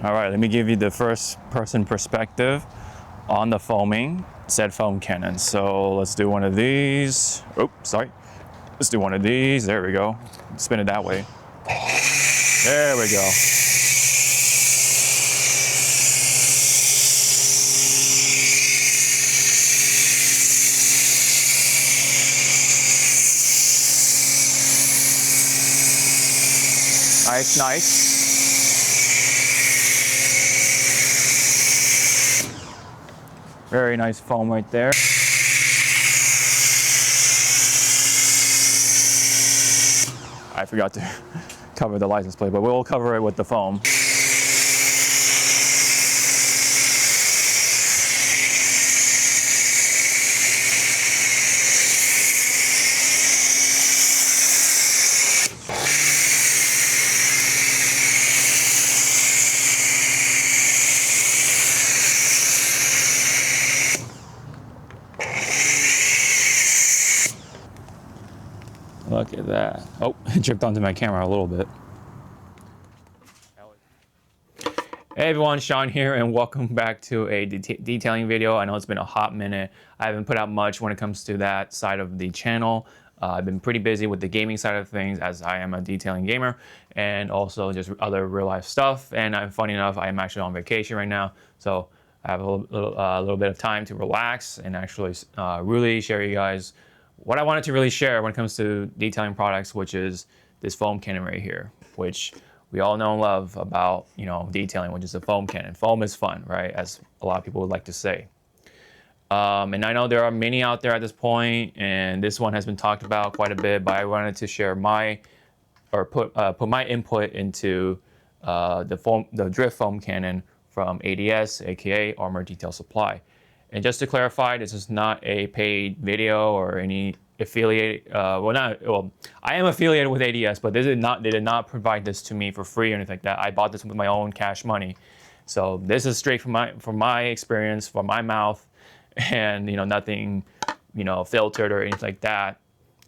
All right, let me give you the first person perspective on the foaming said foam cannon. So let's do one of these. Oh, sorry. Let's do one of these. There we go. Spin it that way. There we go. Nice, nice. Very nice foam right there. I forgot to cover the license plate, but we'll cover it with the foam. Look at that. Oh, it dripped onto my camera a little bit. Hey everyone, Sean here, and welcome back to a detailing video. I know it's been a hot minute. I haven't put out much when it comes to that side of the channel. I've been pretty busy with the gaming side of things, as I am a detailing gamer, and also just other real life stuff. And funny enough, I am actually on vacation right now, so I have a little bit of time to relax and actually really share you guys what I wanted to really share when it comes to detailing products, which is this foam cannon right here, which we all know and love about, detailing, which is a foam cannon. Foam is fun, right? As a lot of people would like to say. And I know there are many out there at this point, and this one has been talked about quite a bit, but I wanted to share put my input into the drift foam cannon from ADS, aka Armour Detail Supply. And just to clarify, this is not a paid video or any affiliate. I am affiliated with ADS, but they did not provide this to me for free or anything like that. I bought this with my own cash money. So this is straight from my experience, from my mouth, and nothing, filtered or anything like that,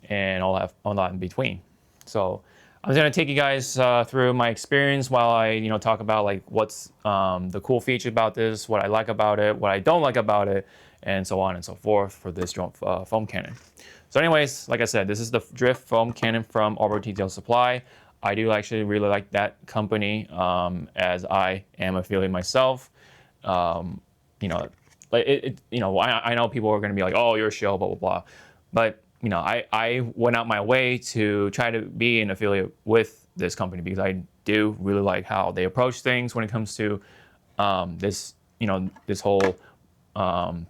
and all that in between. So I'm gonna take you guys through my experience while I talk about like what's the cool feature about this, what I like about it, what I don't like about it, and so on and so forth for this foam cannon. So anyways, like I said, this is the drift foam cannon from Armour Detail Supply. I do actually really like that company, as I am affiliated myself. I know people are gonna be like, oh, you're a shill, blah blah blah, but I went out my way to try to be an affiliate with this company because I do really like how they approach things when it comes to this whole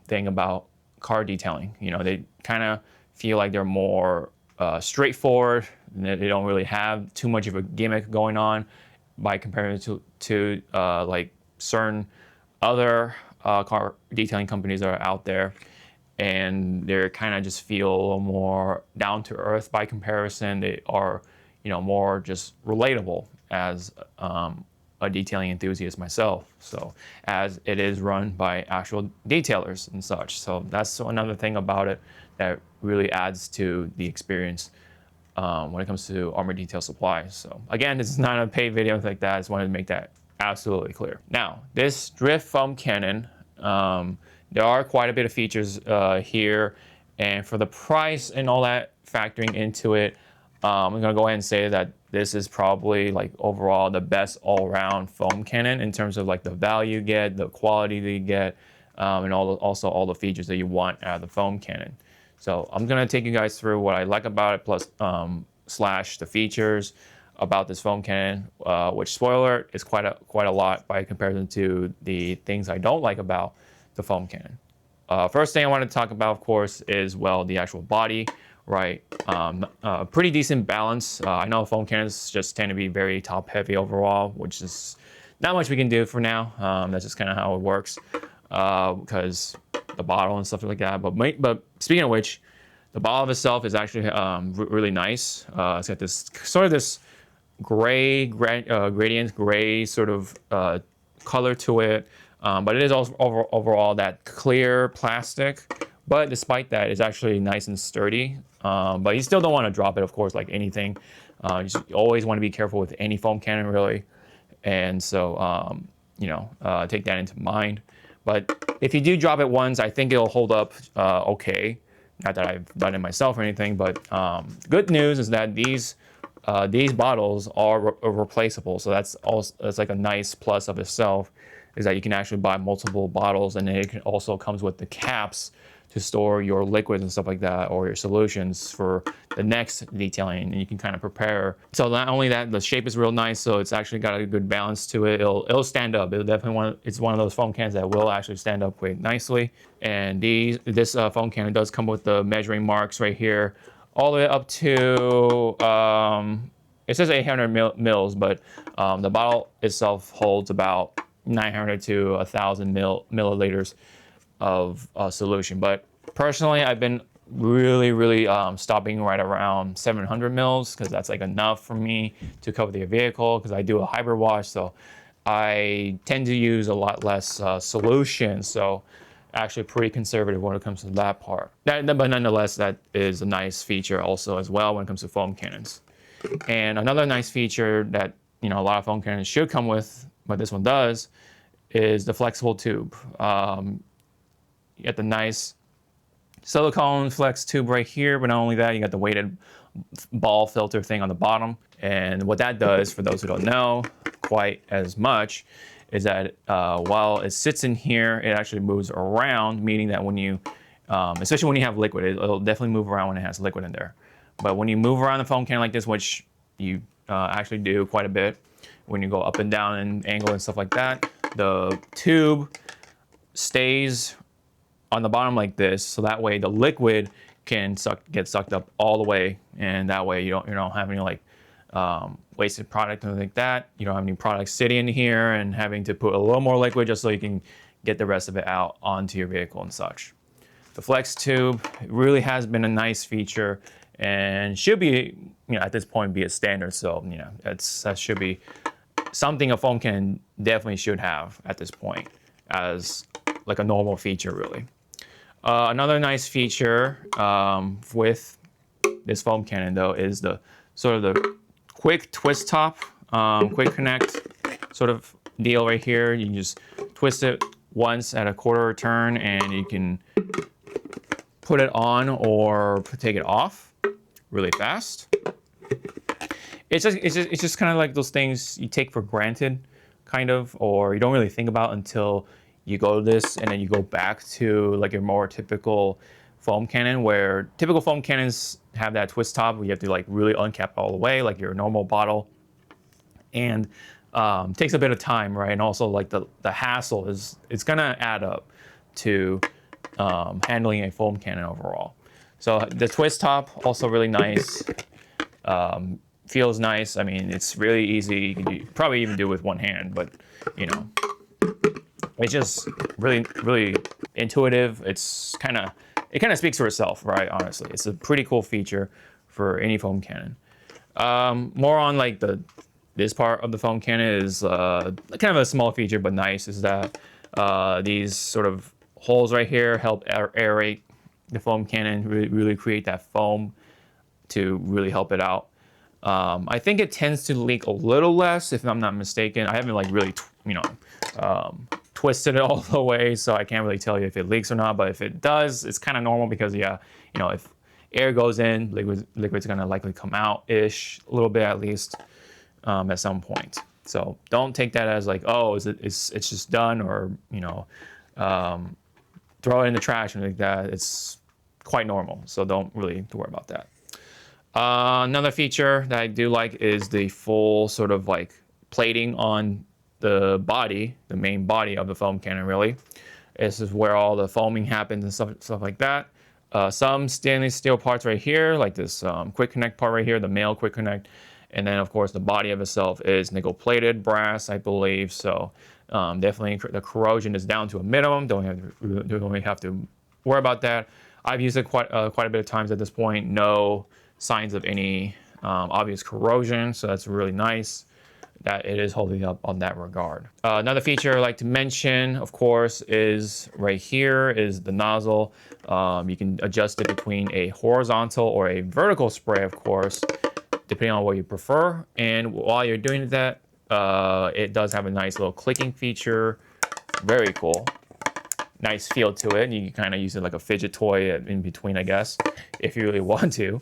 thing about car detailing. They kind of feel like they're more straightforward, and they don't really have too much of a gimmick going on by comparing to like certain other car detailing companies that are out there. And they kind of just feel a little more down to earth by comparison. They are, more just relatable as a detailing enthusiast myself. So as it is run by actual detailers and such. So that's another thing about it that really adds to the experience when it comes to Armour Detail Supply. So again, this is not a paid video like that. I just wanted to make that absolutely clear. Now, this drift foam cannon, there are quite a bit of features here, and for the price and all that factoring into it, I'm gonna go ahead and say that this is probably like overall the best all-around foam cannon in terms of like the value you get, the quality that you get, and also all the features that you want out of the foam cannon. So I'm gonna take you guys through what I like about it, plus slash the features about this foam cannon, which, spoiler alert, is quite a lot by comparison to the things I don't like about the foam cannon. First thing I want to talk about, of course, is the actual body, right? Pretty decent balance. I know foam cannons just tend to be very top heavy overall, which is not much we can do for now. That's just kind of how it works because the bottle and stuff like that. But speaking of which, the bottle itself is actually really nice. It's got this sort of this gradient gray sort of color to it. But it is also overall that clear plastic. But despite that, it's actually nice and sturdy. But you still don't want to drop it, of course, like anything. You always want to be careful with any foam cannon, really. And so take that into mind. But if you do drop it once, I think it'll hold up okay. Not that I've done it myself or anything, but good news is that these bottles are replaceable. So that's like a nice plus of itself, is that you can actually buy multiple bottles, and it also comes with the caps to store your liquids and stuff like that, or your solutions for the next detailing, and you can kind of prepare. So not only that, the shape is real nice, so it's actually got a good balance to it. It'll stand up. It's one of those foam cans that will actually stand up quite nicely. And this foam can does come with the measuring marks right here, all the way up to it says 800 mils, but the bottle itself holds about 900 to 1,000 milliliters of solution. But personally, I've been really stopping right around 700 mils, because that's like enough for me to cover the vehicle, because I do a hybrid wash, so I tend to use a lot less solution. So actually pretty conservative when it comes to that part. But nonetheless, that is a nice feature also as well when it comes to foam cannons. And another nice feature that a lot of foam cannons should come with, but this one does, is the flexible tube. You get the nice silicone flex tube right here, but not only that, you got the weighted ball filter thing on the bottom. And what that does, for those who don't know quite as much, is that while it sits in here, it actually moves around, meaning that when you, especially when you have liquid, it'll definitely move around when it has liquid in there. But when you move around the foam can like this, which you actually do quite a bit, when you go up and down and angle and stuff like that, the tube stays on the bottom like this, so that way the liquid can get sucked up all the way, and that way you don't have any like wasted product or anything like that. You don't have any product sitting in here and having to put a little more liquid just so you can get the rest of it out onto your vehicle and such. The flex tube really has been a nice feature, and should be, at this point, be a standard. So that should be something a foam can definitely should have at this point as like a normal feature, really. Another nice feature with this foam cannon, though, is the sort of the quick twist top, quick connect sort of deal right here. You can just twist it once at a quarter turn, and you can put it on or take it off really fast. It's just kind of like those things you take for granted, kind of, or you don't really think about until you go to this, and then you go back to like your more typical foam cannon, where typical foam cannons have that twist top where you have to like really uncap all the way, like your normal bottle, and takes a bit of time, right? And also like the hassle it's gonna add up to handling a foam cannon overall. So the twist top also really nice. Feels nice. I mean, it's really easy. You can probably even do it with one hand, but it's just really intuitive. It kind of speaks for itself, right? Honestly, it's a pretty cool feature for any foam cannon. More on like this part of the foam cannon is kind of a small feature, but nice, is that these sort of holes right here help aerate the foam cannon, really create that foam to really help it out. I think it tends to leak a little less, if I'm not mistaken. I haven't like really, twisted it all the way, so I can't really tell you if it leaks or not. But if it does, it's kind of normal, because if air goes in, liquid's gonna likely come out-ish, a little bit at least, at some point. So don't take that as like, oh, it's just done, or throw it in the trash and like that. It's quite normal, so don't really worry about that. Another feature that I do like is the full sort of like plating on the body, the main body of the foam cannon, really. This is where all the foaming happens and stuff like that. Some stainless steel parts right here, like this quick connect part right here, the male quick connect. And then of course the body of itself is nickel plated brass, I believe. So definitely the corrosion is down to a minimum. Don't really have to worry about that. I've used it quite a bit of times at this point. No signs of any obvious corrosion, so that's really nice that it is holding up on that regard. Another feature I like to mention, of course, is right here is the nozzle. You can adjust it between a horizontal or a vertical spray, of course, depending on what you prefer. And while you're doing that, It does have a nice little clicking feature. Very cool. Nice feel to it. You can kind of use it like a fidget toy in between, I guess, if you really want to.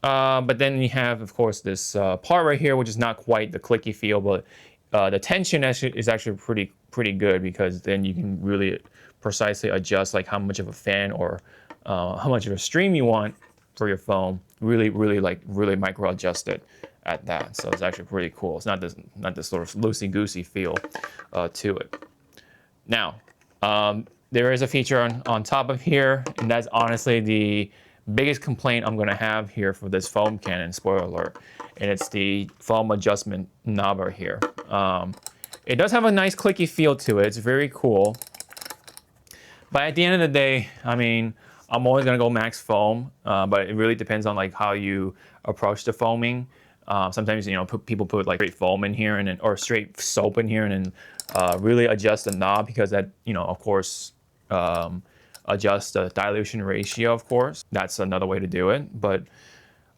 But then you have, of course, this part right here, which is not quite the clicky feel, but the tension is actually pretty good, because then you can really precisely adjust like how much of a fan or how much of a stream you want for your foam. Really micro adjust it at that. So it's actually pretty cool. It's not this sort of loosey goosey feel to it. Now, there is a feature on top of here, and that's honestly the biggest complaint I'm gonna have here for this foam cannon, spoiler alert, and it's the foam adjustment knob right here. It does have a nice clicky feel to it. It's very cool. But at the end of the day, I mean, I'm always gonna go max foam, but it really depends on like how you approach the foaming. Sometimes, you know, people put like straight foam in here or straight soap in here, and then really adjust the knob, because that, you know, of course, adjust the dilution ratio, of course. That's another way to do it. But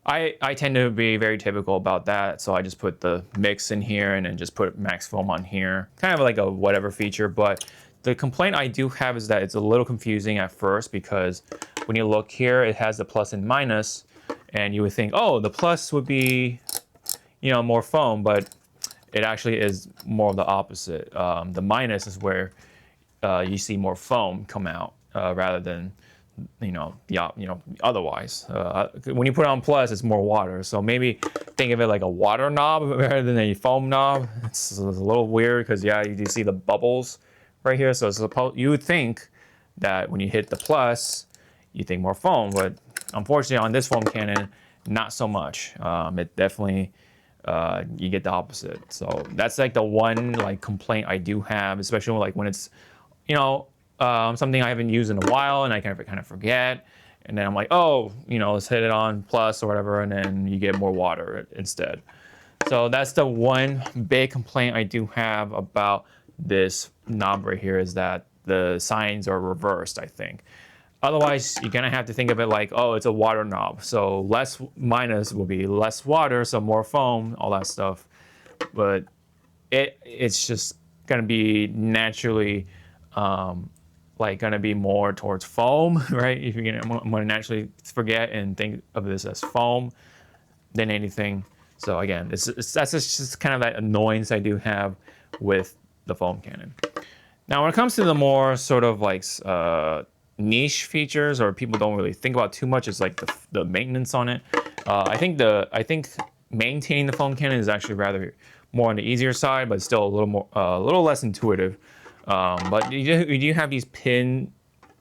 I tend to be very typical about that. So I just put the mix in here and then just put max foam on here. Kind of like a whatever feature. But the complaint I do have is that it's a little confusing at first, because when you look here, it has the plus and minus, and you would think, oh, the plus would be, you know, more foam, but it actually is more of the opposite. The minus is where you see more foam come out rather than, otherwise. When you put it on plus, it's more water. So maybe think of it like a water knob rather than a foam knob. It's a little weird, because yeah, you do see the bubbles right here. So you would think that when you hit the plus, you think more foam, but unfortunately on this foam cannon, not so much. It definitely, you get the opposite. So that's like the one like complaint I do have, especially like when it's, you know, something I haven't used in a while and I kind of forget. And then I'm like, oh, you know, let's hit it on plus or whatever, and then you get more water instead. So that's the one big complaint I do have about this knob right here, is that the signs are reversed, I think. Otherwise, you're gonna have to think of it like, oh, it's a water knob. So less minus will be less water, so more foam, all that stuff. But it's just gonna be naturally like gonna be more towards foam, right? If you're gonna, I'm gonna naturally forget and think of this as foam than anything. So again, that's just kind of that annoyance I do have with the foam cannon. Now, when it comes to the more sort of like niche features, or people don't really think about too much, is like the maintenance on it. I think maintaining the foam cannon is actually rather more on the easier side, but still a little less intuitive. But you do have these pins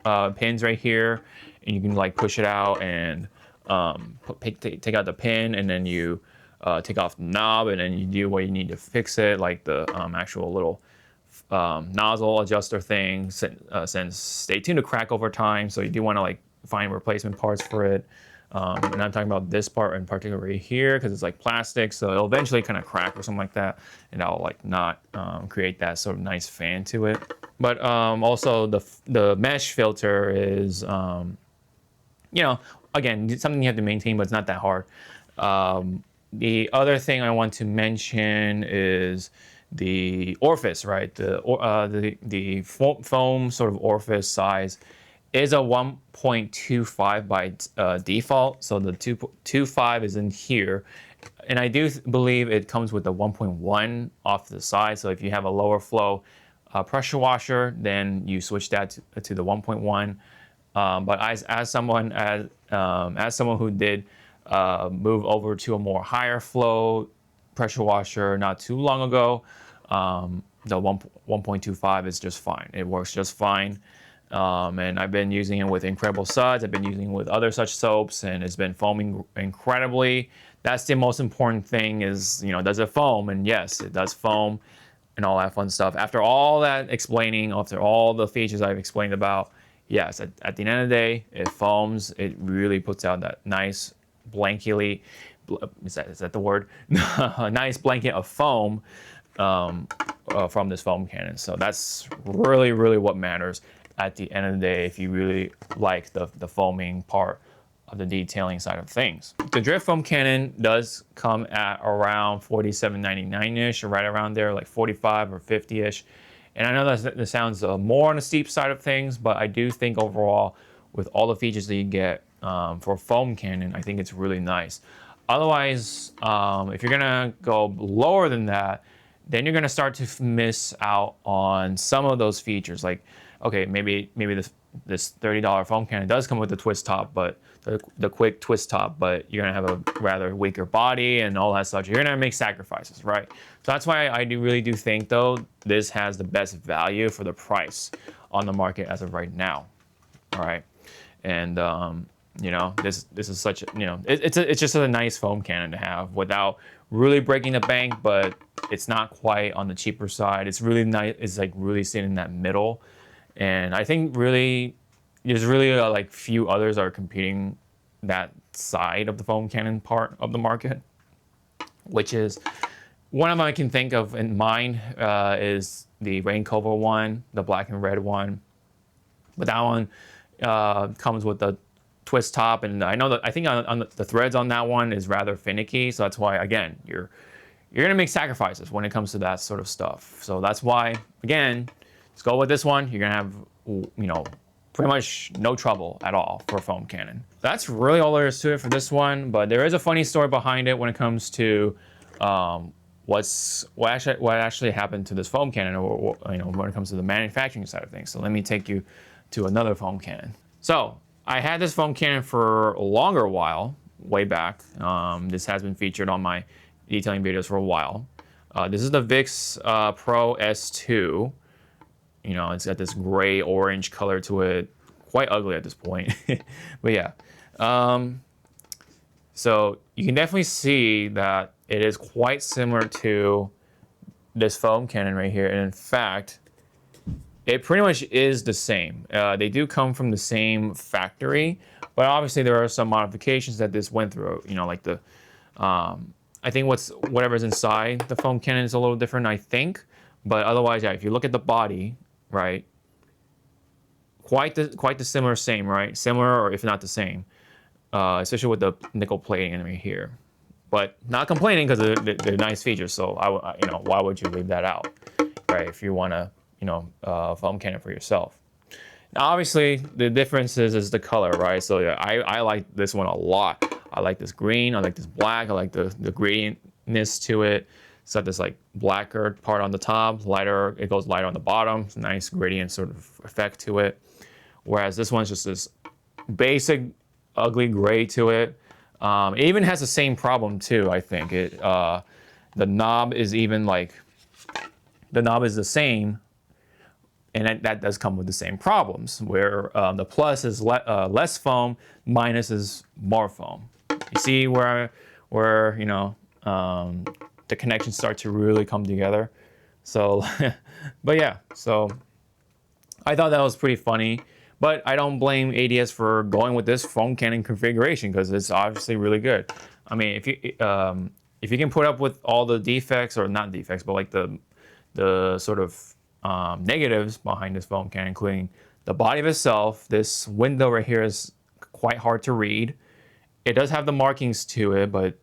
right here, and you can like push it out and take out the pin, and then you take off the knob, and then you do what you need to fix it, like the actual little nozzle adjuster thing since they tend to crack over time, so you do want to like find replacement parts for it. And I'm talking about this part in particular right here, because it's like plastic, so it'll eventually kind of crack or something like that, and that'll like not create that sort of nice fan to it. But also the mesh filter is, you know, again, something you have to maintain, but it's not that hard. The other thing I want to mention is the orifice, right? The foam sort of orifice size is a 1.25 by default. So the 2.25 is in here. And I do believe it comes with the 1.1 off the side. So if you have a lower flow pressure washer, then you switch that to the 1.1. But as someone who did move over to a more higher flow pressure washer not too long ago, the 1.25 is just fine. It works just fine. And I've been using it with Incredible Suds. I've been using it with other such soaps, and it's been foaming incredibly. That's the most important thing is, you know, does it foam? And yes, it does foam and all that fun stuff. After all that explaining, after all the features I've explained about, yes, at the end of the day, it foams. It really puts out that nice blanketly, is that the word? A nice blanket of foam from this foam cannon. So that's really what matters at the end of the day, if you really like the foaming part of the detailing side of things. The drift foam cannon does come at around $47.99-ish, or right around there, like 45 or 50-ish. And I know that sounds more on the steep side of things, but I do think overall, with all the features that you get for foam cannon, I think it's really nice. Otherwise, if you're gonna go lower than that, then you're gonna start to miss out on some of those features. Like, okay, maybe this $30 foam cannon does come with the twist top, but the quick twist top, but you're gonna have a rather weaker body and all that stuff. You're gonna make sacrifices, right? So that's why I really do think, though, this has the best value for the price on the market as of right now. All right, and you know, this is such, you know, it's just a nice foam cannon to have without really breaking the bank, but it's not quite on the cheaper side. It's really nice. It's like really sitting in that middle, and I think really there's really like few others are competing that side of the foam cannon part of the market, which is one of them I can think of in mind is the Rain Cobra one, the black and red one, but that one comes with the twist top, and I know that I think on the threads on that one is rather finicky, so that's why, again, you're gonna make sacrifices when it comes to that sort of stuff. So that's why, again, let's go with this one. You're gonna have, you know, pretty much no trouble at all for a foam cannon. That's really all there is to it for this one, but there is a funny story behind it when it comes to what actually happened to this foam cannon, or you know, when it comes to the manufacturing side of things. So let me take you to another foam cannon. So I had this foam cannon for a longer while, way back. This has been featured on my detailing videos for a while. This is the Vix Pro S2. You know, it's got this gray orange color to it, quite ugly at this point. But yeah, so you can definitely see that it is quite similar to this foam cannon right here. And in fact, it pretty much is the same. They do come from the same factory, but obviously there are some modifications that this went through. You know, like the, I think whatever's inside the foam cannon is a little different, I think. But otherwise, yeah, if you look at the body, right, quite the same, right? Similar, or if not the same, especially with the nickel plating right here. But not complaining, because they're nice features. So you know, why would you leave that out, right? If you want to, you know, foam cannon for yourself. Now, obviously, the difference is the color, right? So yeah, I like this one a lot. I like this green. I like this black. I like the gradientness to it. It's got this like blacker part on the top, lighter. It goes lighter on the bottom. It's a nice gradient sort of effect to it. Whereas this one's just this basic, ugly gray to it. It even has the same problem too. I think the knob is even like the knob is the same. And that does come with the same problems, where the plus is less foam, minus is more foam. You see where you know, the connections start to really come together. So, but yeah, so I thought that was pretty funny. But I don't blame ADS for going with this foam cannon configuration, because it's obviously really good. I mean, if you can put up with all the defects, or not defects, but like the sort of negatives behind this foam cannon, including the body of itself. This window right here is quite hard to read. It does have the markings to it, but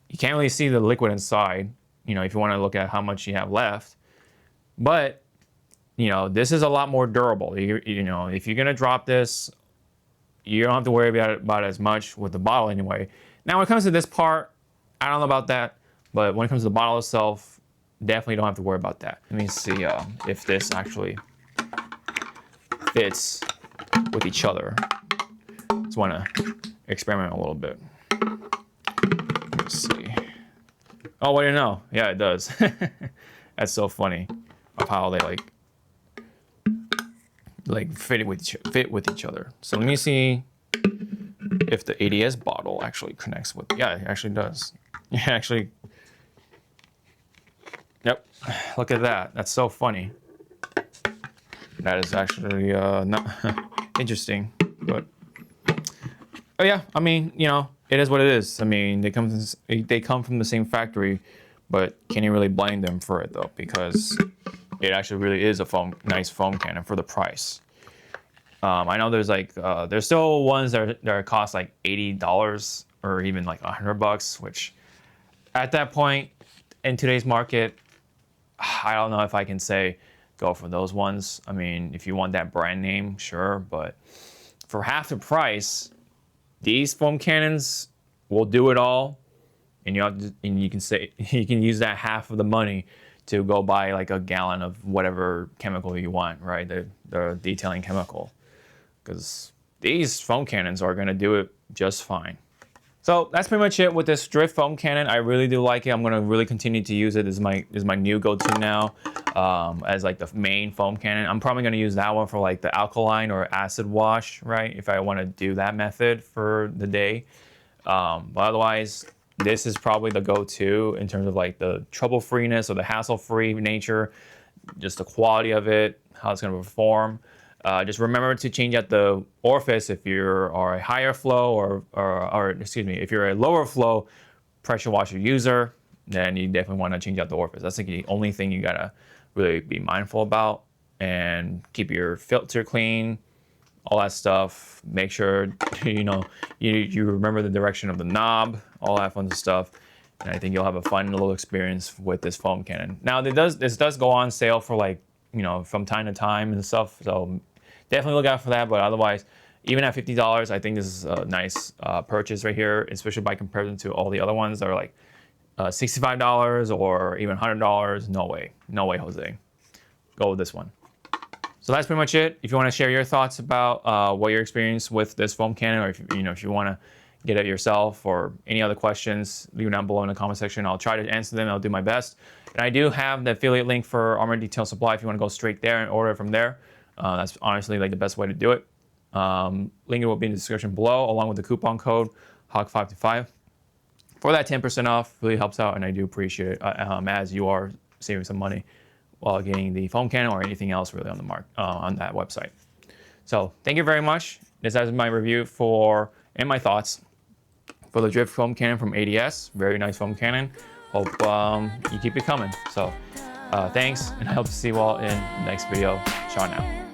you can't really see the liquid inside, you know, if you want to look at how much you have left. But, you know, this is a lot more durable. You know, if you're going to drop this, you don't have to worry about it as much with the bottle anyway. Now, when it comes to this part, I don't know about that, but when it comes to the bottle itself, definitely don't have to worry about that. Let me see if this actually fits with each other. Just want to experiment a little bit. Let's see. Oh, I didn't know. Yeah, it does. That's so funny of how they like fit with each other. So let me see if the ADS bottle actually connects with. Yeah, it actually does. Yeah, actually. Yep. Look at that. That's so funny. That is actually not interesting, but oh yeah. I mean, you know, it is what it is. I mean, they come from the same factory, but can you really blame them for it though? Because it actually really is a nice foam cannon for the price. I know there's like there's still ones that cost like $80 or even like $100, which at that point in today's market, I don't know if I can say go for those ones. I mean, if you want that brand name, sure, but for half the price, these foam cannons will do it all, and you can say you can use that half of the money to go buy like a gallon of whatever chemical you want, right? The detailing chemical, because these foam cannons are gonna do it just fine. So that's pretty much it with this drift foam cannon. I really do like it. I'm gonna really continue to use it. This is my new go-to now, as like the main foam cannon. I'm probably gonna use that one for like the alkaline or acid wash, right? If I want to do that method for the day. But otherwise, this is probably the go-to in terms of like the trouble-freeness or the hassle-free nature, just the quality of it, how it's gonna perform. Just remember to change out the orifice if you are a higher flow or excuse me, if you're a lower flow pressure washer user, then you definitely want to change out the orifice. That's like the only thing you gotta really be mindful about, and keep your filter clean, all that stuff. Make sure you remember the direction of the knob, all that fun stuff. And I think you'll have a fun little experience with this foam cannon. Now this does go on sale for like, from time to time and stuff. So definitely look out for that. But otherwise, even at $50, I think this is a nice purchase right here, especially by comparison to all the other ones that are like $65 or even $100. No way, Jose. Go with this one. So that's pretty much it. If you want to share your thoughts about what your experience with this foam cannon, or if you want to get it yourself, or any other questions, leave them down below in the comment section. I'll try to answer them. I'll do my best. And I do have the affiliate link for Armour Detail Supply if you want to go straight there and order it from there. That's honestly like the best way to do it. Link will be in the description below, along with the coupon code HOG525 for that 10% off. Really helps out, and I do appreciate it, as you are saving some money while getting the foam cannon or anything else really on the on that website. So thank you very much. This is my review and my thoughts for the drift foam cannon from ADS. Very nice foam cannon. Hope you keep it coming. So thanks, and I hope to see you all in the next video. Ciao now.